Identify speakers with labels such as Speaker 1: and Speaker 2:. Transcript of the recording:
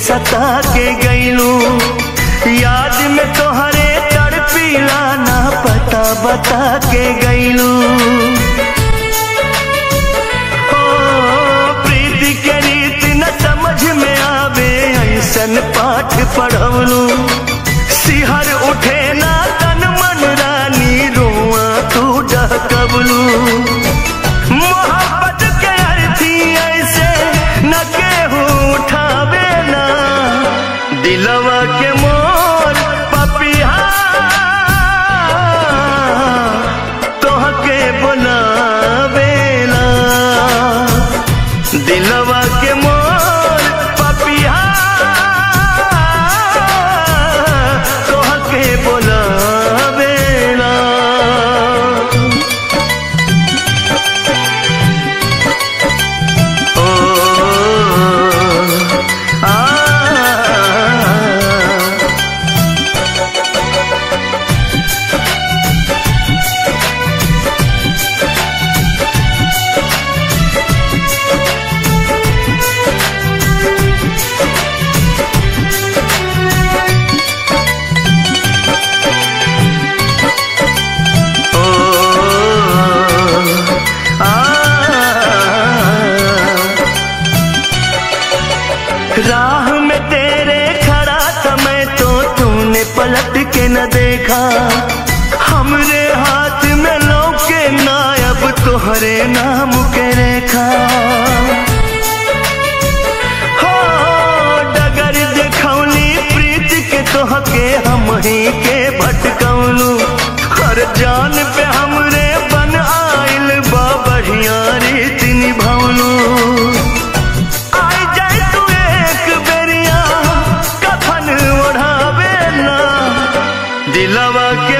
Speaker 1: सता के गईलू, याद में तोहरे तड़पीला ना पता बता के गईलू। हो प्रीति के रीत न समझ में आवे, ऐसन पाठ पढ़वलू। सिहर उठे ना तन मन रानी, रोआ तू डहकबलू। मोहब्बत के अर्थी ऐसे न केहू उठावे ना, दिलवा के मोर पपिहा तोहके बुलावेला। दिलवा के मोर पपिहा तोहके बुलावेला। राह में तेरे खड़ा था मैं तो, तूने पलट के न देखा। हमरे हाथ में लौके ना अब तोहरे नाम के रेखा। हो डगर देखौली प्रीत के तोहके हम ही के भटकौलू। हर जान पे हमरे बन आइल बा बढ़िया रीति निभौलू। दिलवा के